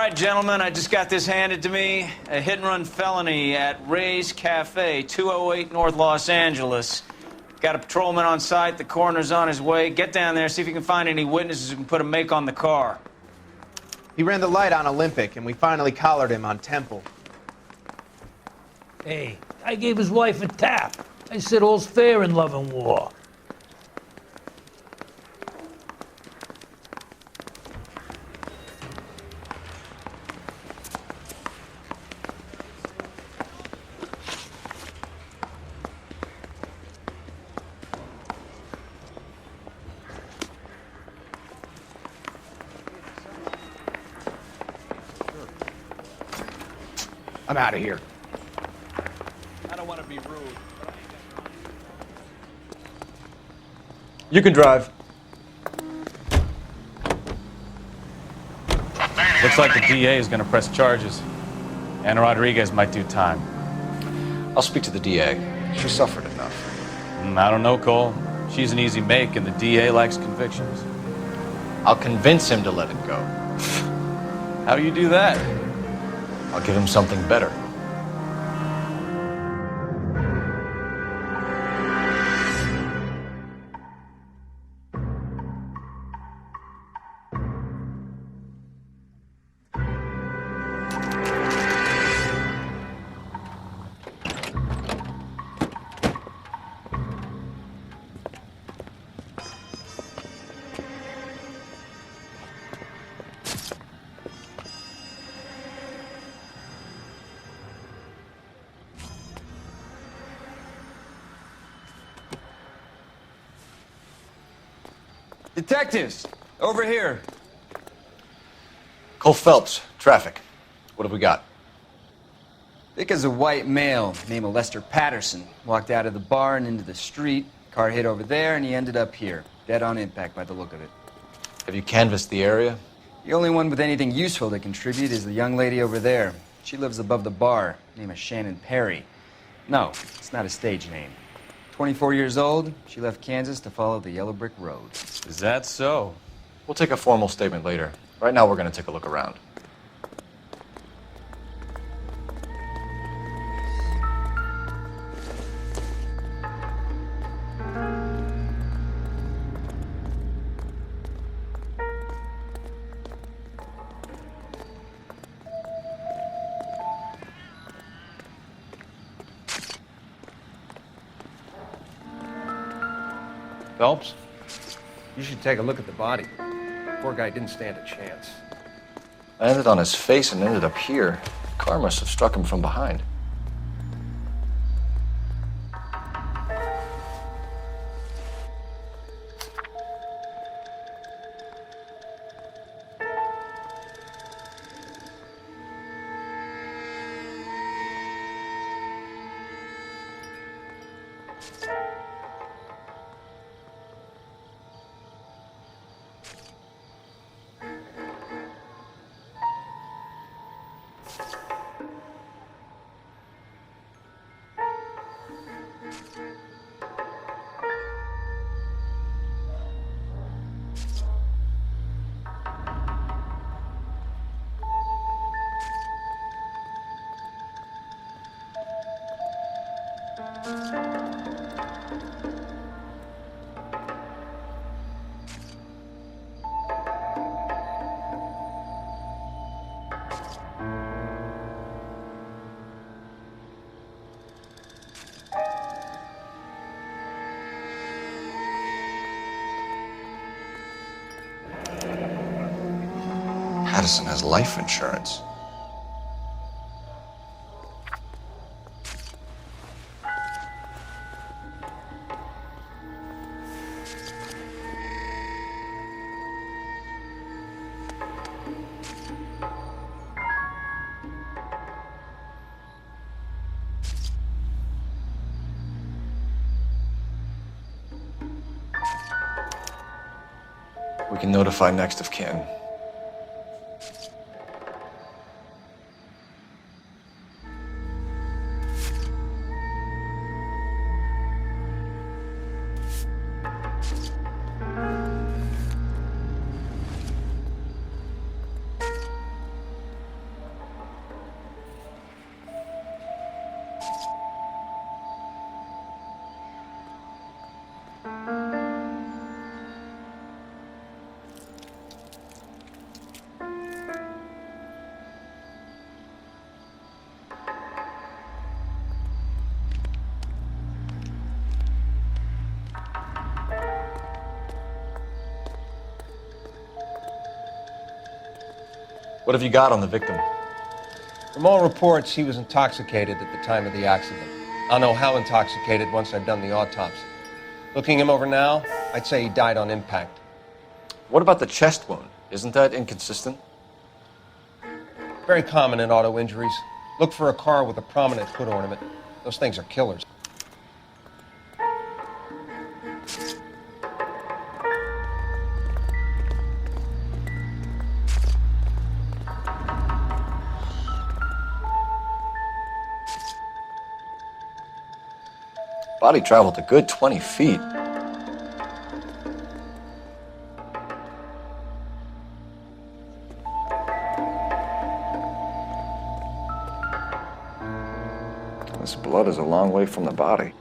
right, gentlemen, I just got this handed to me. A hit-and-run felony at Ray's Cafe, 208 North Los Angeles. Got a patrolman on site. The coroner's on his way. Get down there, see if you can find any witnesses who can put a make on the car. He ran the light on Olympic, and we finally collared him on Temple. Hey, I gave his wife a tap. I said all's fair in love and war. I'm out of here. I don't want to be rude. You can drive. Looks like the DA is going to press charges. Anna Rodriguez might do time. I'll speak to the DA. She suffered enough. I don't know, Cole. She's an easy make, and the DA likes convictions. I'll convince him to let it go. How do you do that? I'll give him something better. Detectives, over here. Cole Phelps, traffic. What have we got? Vic is a white male named Lester Patterson. Walked out of the bar and into the street. Car hit over there, and he ended up here. Dead on impact by the look of it. Have you canvassed the area? The only one with anything useful to contribute is the young lady over there. She lives above the bar. Name is Shannon Perry. No, it's not a stage name. 24 years old, she left Kansas to follow the Yellow Brick Road. Is that so? We'll take a formal statement later. Right now, we're going to take a look around. Phelps, you should take a look at the body. Poor guy didn't stand a chance. I landed on his face and ended up here. The car must have struck him from behind. Patterson has life insurance. We can notify next of kin. What have you got on the victim? From all reports, he was intoxicated at the time of the accident. I'll know how intoxicated once I've done the autopsy. Looking him over now, I'd say he died on impact. What about the chest wound? Isn't that inconsistent? Very common in auto injuries. Look for a car with a prominent foot ornament. Those things are killers. Body traveled a good 20 feet. This blood is a long way from the body.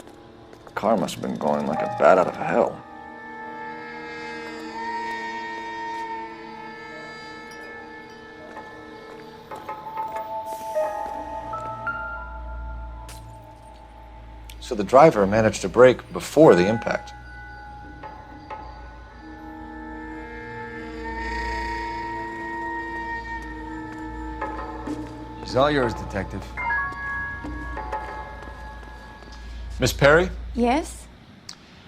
The car must have been going like a bat out of hell. So the driver managed to brake before the impact. She's all yours, Detective. Miss Perry? Yes?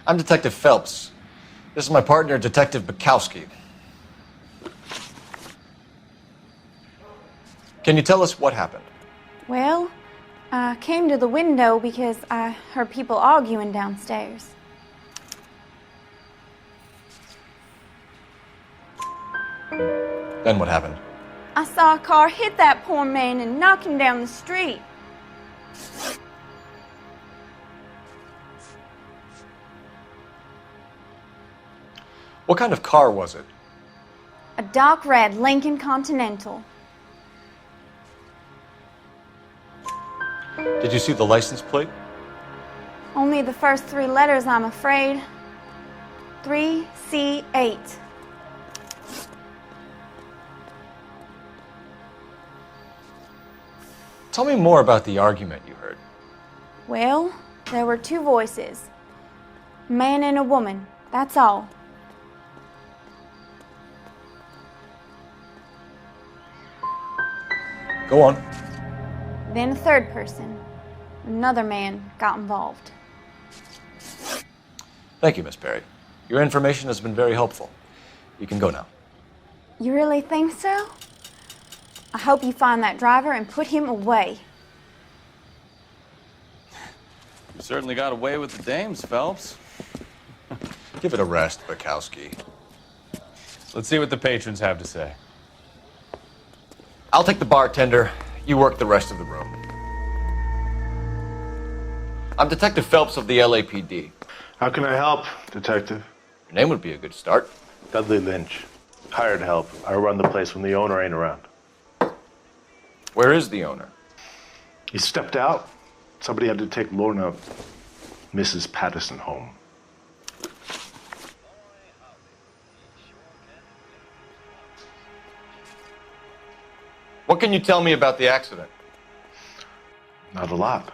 I'm Detective Phelps. This is my partner, Detective Bukowski. Can you tell us what happened? Well, I came to the window because I heard people arguing downstairs. Then what happened? I saw a car hit that poor man and knock him down the street. What kind of car was it? A dark red Lincoln Continental. Did you see the license plate? Only the first three letters, I'm afraid. 3C8. Tell me more about the argument you heard. Well, there were two voices. A man and a woman, that's all. Go on. Then a third person, another man, got involved. Thank you, Miss Perry. Your information has been very helpful. You can go now. You really think so? I hope you find that driver and put him away. You certainly got away with the dames, Phelps. Give it a rest, Bukowski. Let's see what the patrons have to say. I'll take the bartender. You work the rest of the room. I'm Detective Phelps of the LAPD. How can I help, Detective? Your name would be a good start. Dudley Lynch. Hired help. I run the place when the owner ain't around. Where is the owner? He stepped out. Somebody had to take Lorna, Mrs. Patterson, home. What can you tell me about the accident? Not a lot.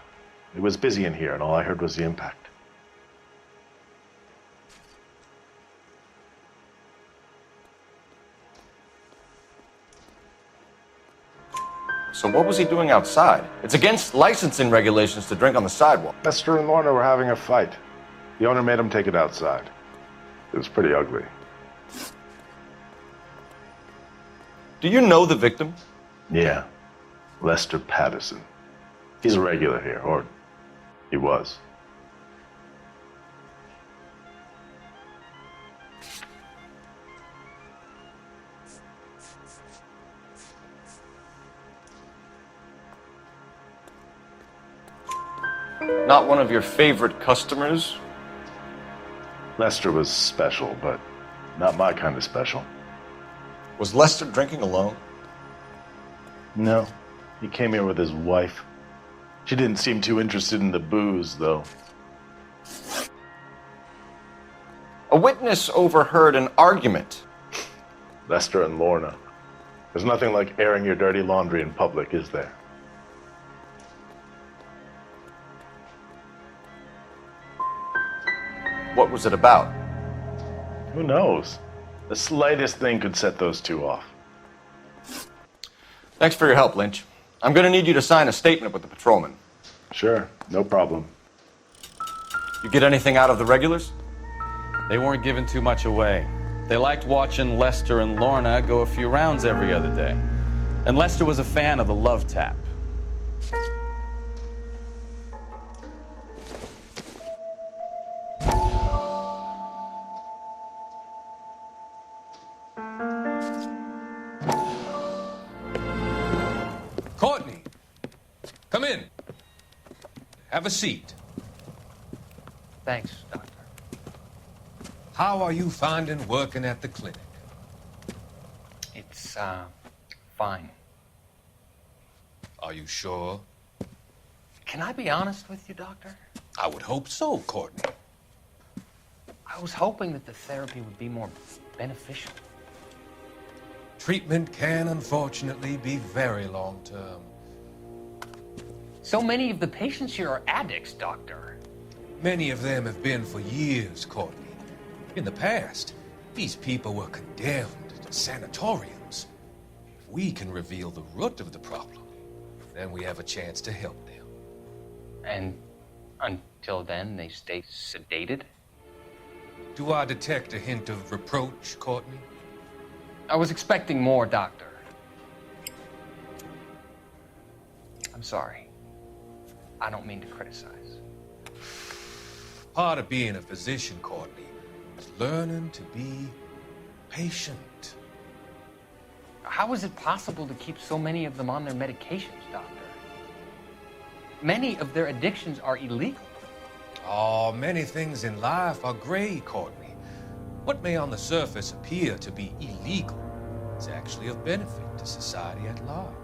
It was busy in here, and all I heard was the impact. So what was he doing outside? It's against licensing regulations to drink on the sidewalk. Lester and Lorna were having a fight. The owner made him take it outside. It was pretty ugly. Do you know the victim? Yeah. Lester Patterson. He's a regular here, or he was. Not one of your favorite customers? Lester was special, but not my kind of special. Was Lester drinking alone? No. He came here with his wife. She didn't seem too interested in the booze, though. A witness overheard an argument. Lester and Lorna. There's nothing like airing your dirty laundry in public, is there? What was it about? Who knows? The slightest thing could set those two off. Thanks for your help, Lynch. I'm going to need you to sign a statement with the patrolman. Sure, no problem. You get anything out of the regulars? They weren't giving too much away. They liked watching Lester and Lorna go a few rounds every other day. And Lester was a fan of the love tap. Courtney, come in. Have a seat. Thanks, Doctor. How are you finding working at the clinic? It's, fine. Are you sure? Can I be honest with you, Doctor? I would hope so, Courtney. I was hoping that the therapy would be more beneficial. Treatment can, unfortunately, be very long-term. So many of the patients here are addicts, Doctor. Many of them have been for years, Courtney. In the past, these people were condemned to sanatoriums. If we can reveal the root of the problem, then we have a chance to help them. And until then, they stay sedated? Do I detect a hint of reproach, Courtney? I was expecting more, Doctor. I'm sorry. I don't mean to criticize. Part of being a physician, Courtney, is learning to be patient. How is it possible to keep so many of them on their medications, Doctor? Many of their addictions are illegal. Oh, many things in life are gray, Courtney. What may on the surface appear to be illegal is actually of benefit to society at large.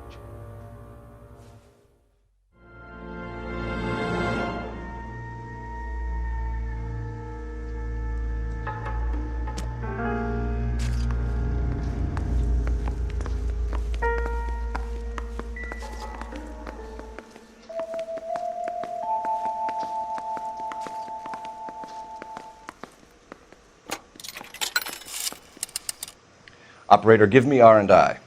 Operator, give me R&I.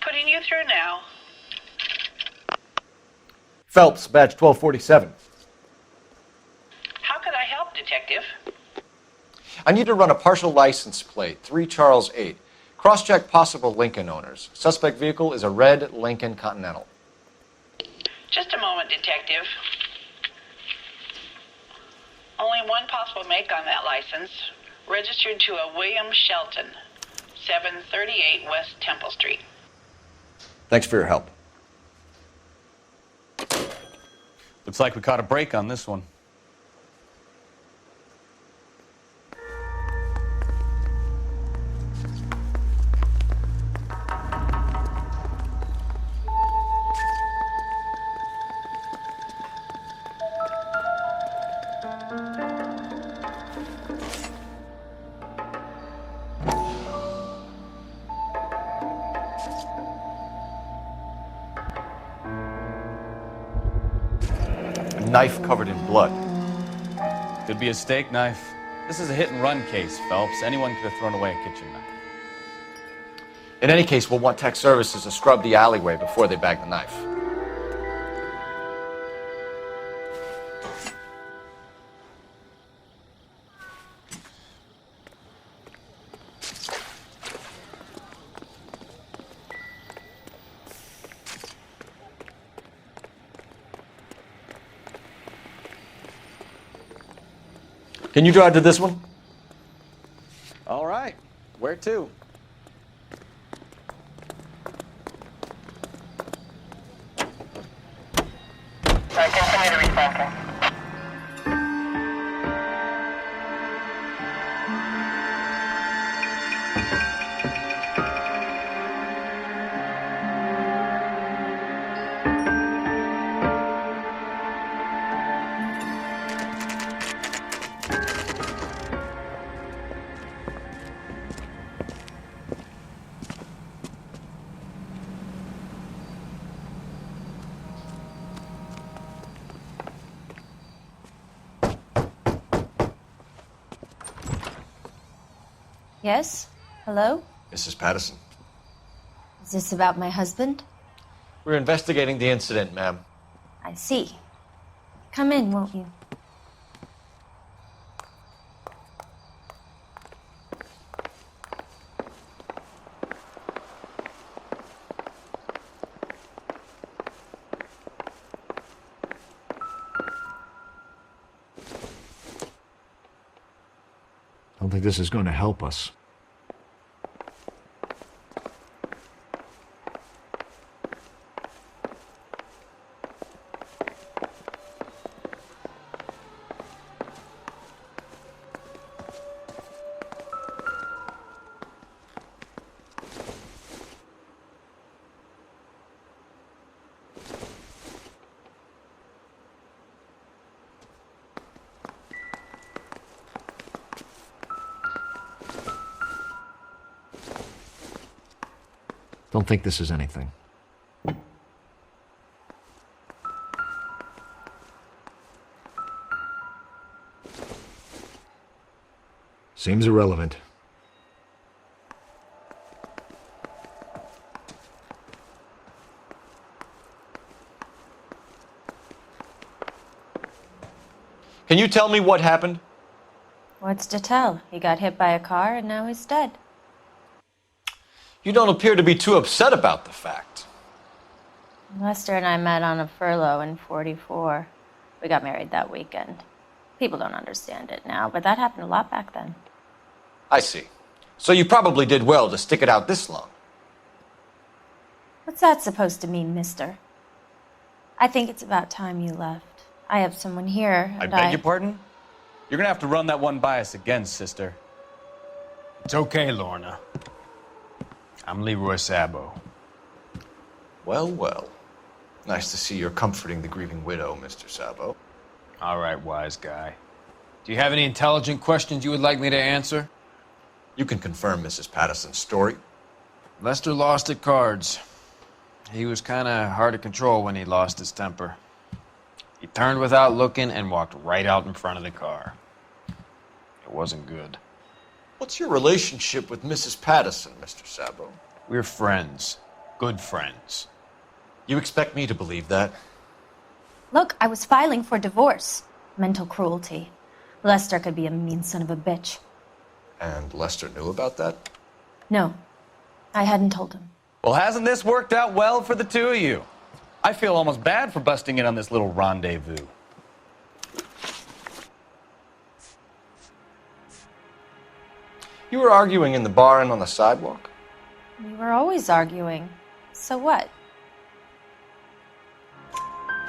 Putting you through now. Phelps, badge 1247. How could I help, Detective? I need to run a partial license plate, 3 Charles 8. Cross-check possible Lincoln owners. Suspect vehicle is a red Lincoln Continental. Just a moment, Detective. Only one possible make on that license. Registered to a William Shelton, 738 West Temple Street. Thanks for your help. Looks like we caught a break on this one. Knife covered in blood. Could be a steak knife. This is a hit-and-run case, Phelps. Anyone could have thrown away a kitchen knife. In any case, we'll want tech services to scrub the alleyway before they bag the knife. Can you drive to this one? All right. Where to? Continue to respond. Yes? Hello? Mrs. Patterson. Is this about my husband? We're investigating the incident, ma'am. I see. Come in, won't you? I don't think this is going to help us. Don't think this is anything. Seems irrelevant. Can you tell me what happened? What's to tell? He got hit by a car and now he's dead. You don't appear to be too upset about the fact. Lester and I met on a furlough in '44. We got married that weekend. People don't understand it now, but that happened a lot back then. I see. So you probably did well to stick it out this long. What's that supposed to mean, mister? I think it's about time you left. I have someone here, I and beg your pardon? You're gonna have to run that one by us again, sister. It's okay, Lorna. I'm Leroy Sabo. Well, well. Nice to see you're comforting the grieving widow, Mr. Sabo. All right, wise guy. Do you have any intelligent questions you would like me to answer? You can confirm Mrs. Patterson's story. Lester lost at cards. He was kind of hard to control when he lost his temper. He turned without looking and walked right out in front of the car. It wasn't good. What's your relationship with Mrs. Patterson, Mr. Sabo? We're friends. Good friends. You expect me to believe that? Look, I was filing for divorce. Mental cruelty. Lester could be a mean son of a bitch. And Lester knew about that? No, I hadn't told him. Well, hasn't this worked out well for the two of you? I feel almost bad for busting in on this little rendezvous. You were arguing in the bar and on the sidewalk? We were always arguing. So what?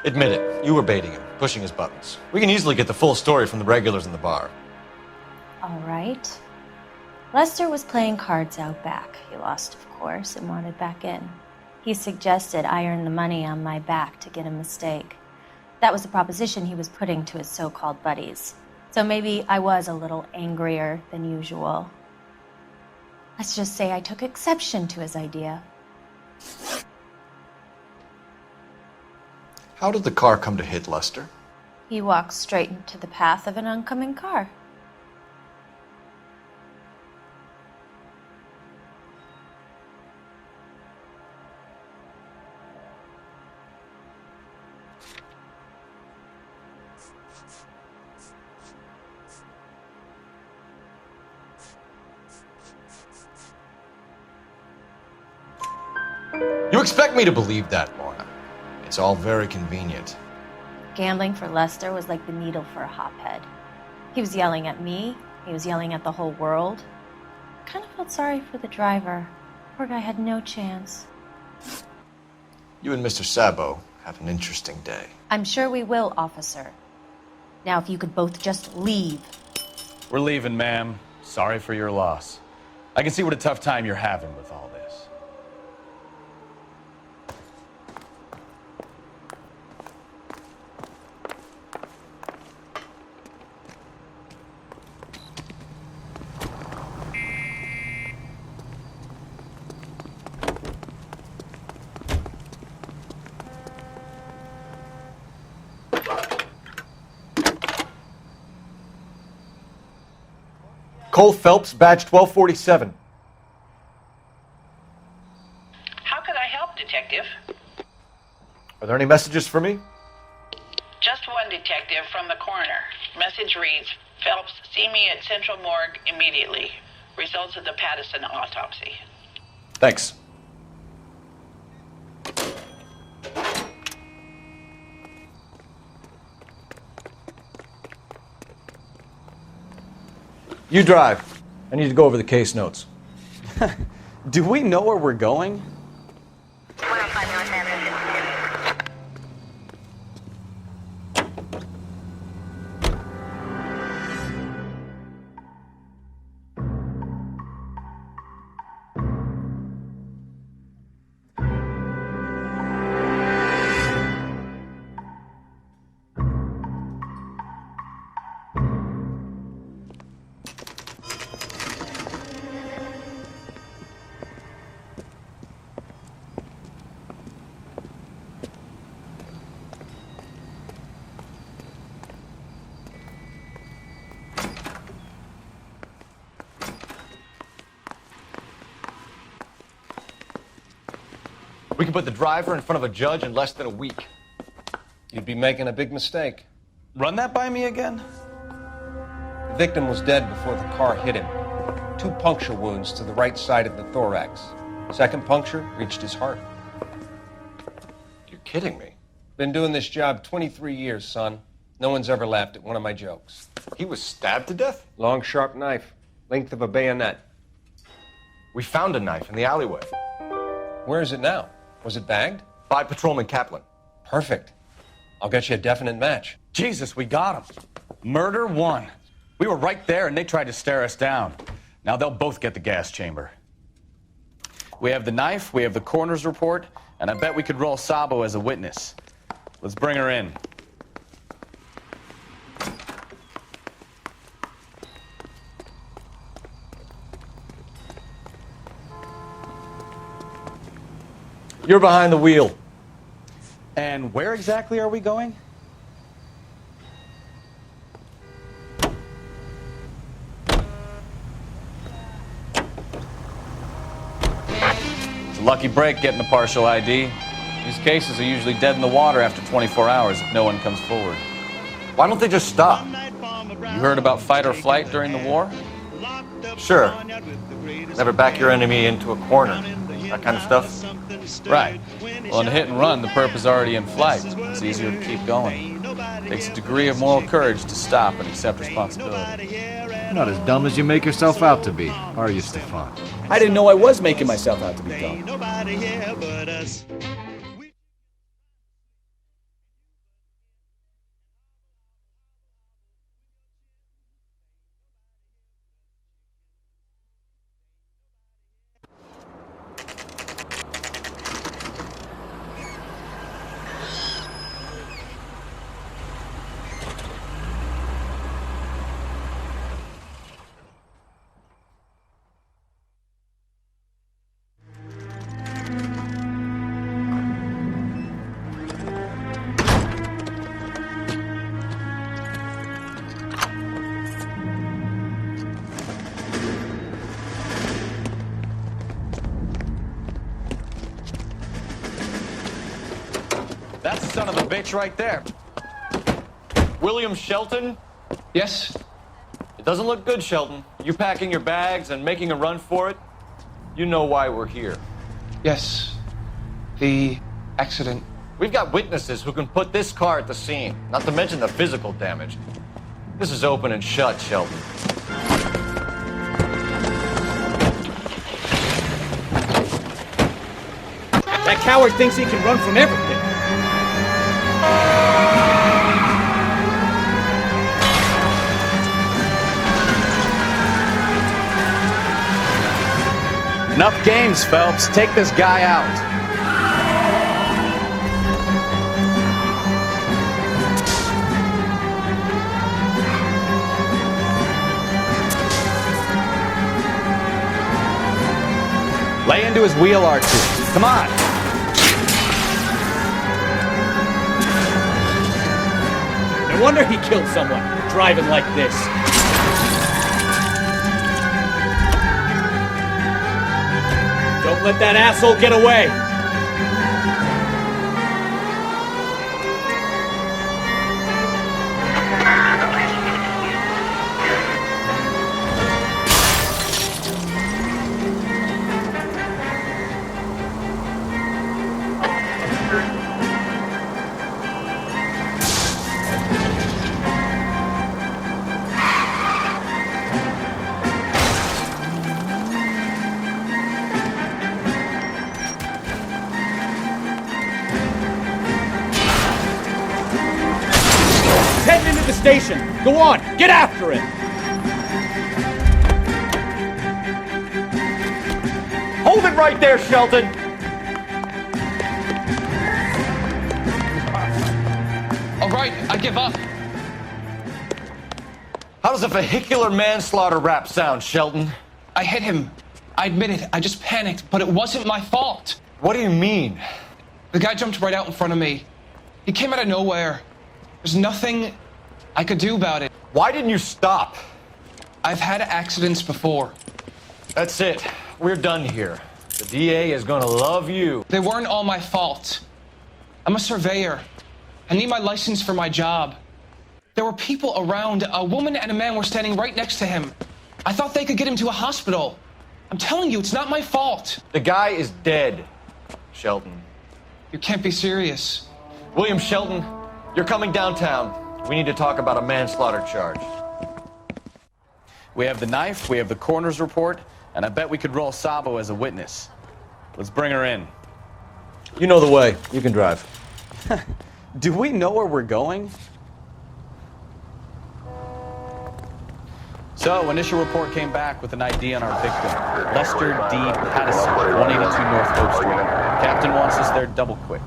Admit it, you were baiting him, pushing his buttons. We can easily get the full story from the regulars in the bar. All right. Lester was playing cards out back. He lost, of course, and wanted back in. He suggested I earn the money on my back to get a mistake. That was the proposition he was putting to his so-called buddies. So maybe I was a little angrier than usual. Let's just say I took exception to his idea. How did the car come to hit Lester? He walked straight into the path of an oncoming car. You expect me to believe that, Lorna. It's all very convenient. Gambling for Lester was like the needle for a hophead. He was yelling at me. He was yelling at the whole world. I kind of felt sorry for the driver. Poor guy had no chance. You and Mr. Sabo have an interesting day. I'm sure we will, officer. Now, if you could both just leave. We're leaving, ma'am. Sorry for your loss. I can see what a tough time you're having with all this. Cole Phelps, badge 1247. How there any messages for me? Just one detective from the coroner. Message reads, Phelps, see me at Central Morgue immediately. Results of the Pattison autopsy. Thanks. You drive. I need to go over the case notes. Do we know where we're going? We can put the driver in front of a judge in less than a week. You'd be making a big mistake. Run that by me again? The victim was dead before the car hit him. 2 puncture wounds to the right side of the thorax. Second puncture reached his heart. You're kidding me. Been doing this job 23 years, son. No one's ever laughed at one of my jokes. He was stabbed to death? Long, sharp knife. Length of a bayonet. We found a knife in the alleyway. Where is it now? Was it bagged? By Patrolman Kaplan. Perfect. I'll get you a definite match. Jesus, we got him. Murder 1. We were right there and they tried to stare us down. Now they'll both get the gas chamber. We have the knife, we have the coroner's report, and I bet we could roll Sabo as a witness. Let's bring her in. You're behind the wheel. And where exactly are we going? It's a lucky break getting a partial ID. These cases are usually dead in the water after 24 hours if no one comes forward. Why don't they just stop? You heard about fight or flight during the war? Sure. Never back your enemy into a corner. That kind of stuff. Right. Well, in a hit and run, the perp is already in flight. It's easier to keep going. It takes a degree of moral courage to stop and accept responsibility. You're not as dumb as you make yourself out to be, are you, Stefan? I didn't know I was making myself out to be dumb. That's the son of a bitch right there. William Shelton? Yes? It doesn't look good, Shelton. You packing your bags and making a run for it? You know why we're here. Yes. The accident. We've got witnesses who can put this car at the scene, not to mention the physical damage. This is open and shut, Shelton. That coward thinks he can run from everything. Enough games, Phelps. Take this guy out. Lay into his wheel arches. Come on. No wonder he killed someone driving like this. Don't let that asshole get away. station. Go on, get after it. Hold it right there, Shelton. All right, I give up. How does a vehicular manslaughter rap sound, Shelton? I hit him. I admit it. I just panicked, but it wasn't my fault. What do you mean? The guy jumped right out in front of me. He came out of nowhere. There's nothing I could do about it. Why didn't you stop? I've had accidents before. That's it. We're done here. The DA is gonna love you. They weren't all my fault. I'm a surveyor. I need my license for my job. There were people around. A woman and a man were standing right next to him. I thought they could get him to a hospital. I'm telling you, it's not my fault. The guy is dead, Shelton. You can't be serious. William Shelton, you're coming downtown. We need to talk about a manslaughter charge. We have the knife, we have the coroner's report, and I bet we could roll Sabo as a witness. Let's bring her in. You know the way. You can drive. Do we know where we're going? So, initial report came back with an ID on our victim, Lester D. Pattison, 182 North Hope Street. Captain wants us there double quick.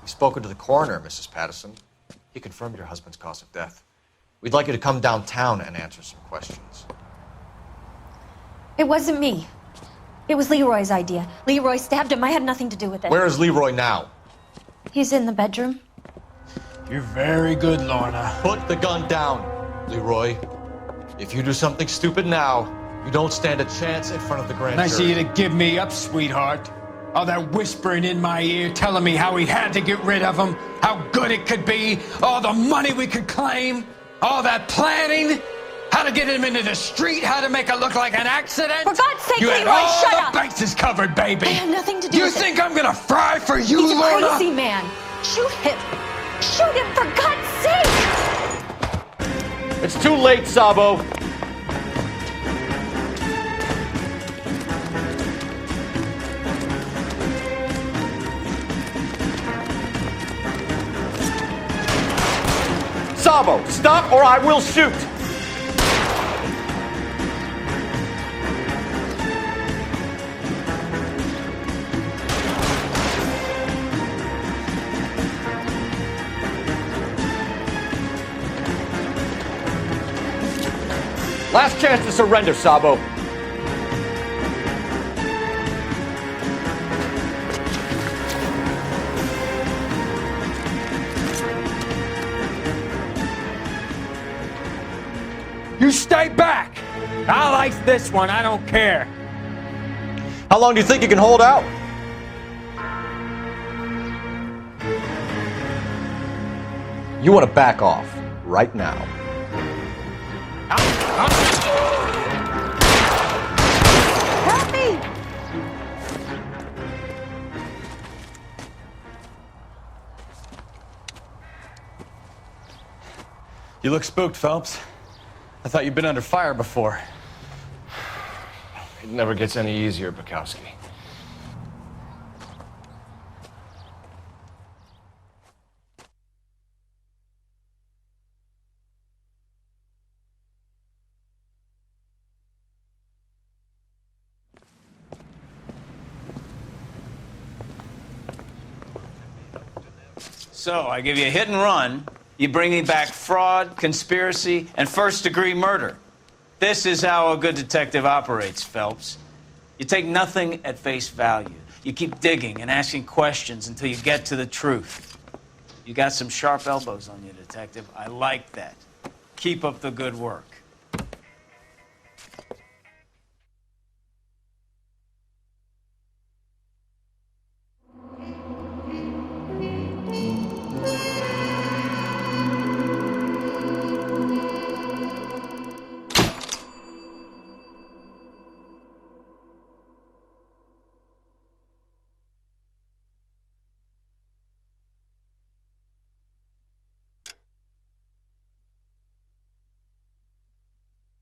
Spoken to the coroner, Mrs. Pattison. He confirmed your husband's cause of death. We'd like you to come downtown and answer some questions. It wasn't me. It was Leroy's idea. Leroy stabbed him. I had nothing to do with it. Where is Leroy now? He's in the bedroom. You're very good, Lorna. Put the gun down, Leroy. If you do something stupid now, you don't stand a chance in front of the grand Nice of jury. you to give me up, sweetheart. All that whispering in my ear telling me how we had to get rid of him, how good it could be, all the money we could claim, all that planning, how to get him into the street, how to make it look like an accident. For God's sake, you had Leroy, all shut the up! bases covered, baby. I had nothing to do with it. You think I'm gonna fry for you, He's Lorna? a crazy man. Shoot him. Shoot him, for God's sake! It's too late, Sabo. Sabo, stop or I will shoot! Last chance to surrender, Sabo. You stay back. I'll ice this one. I don't care. How long do you think you can hold out? You want to back off right now. Help me! You look spooked, Phelps. I thought you'd been under fire before. It never gets any easier, Bukowski. So, I give you a hit and run. You bring me back fraud, conspiracy, and first-degree murder. This is how a good detective operates, Phelps. You take nothing at face value. You keep digging and asking questions until you get to the truth. You got some sharp elbows on you, detective. I like that. Keep up the good work.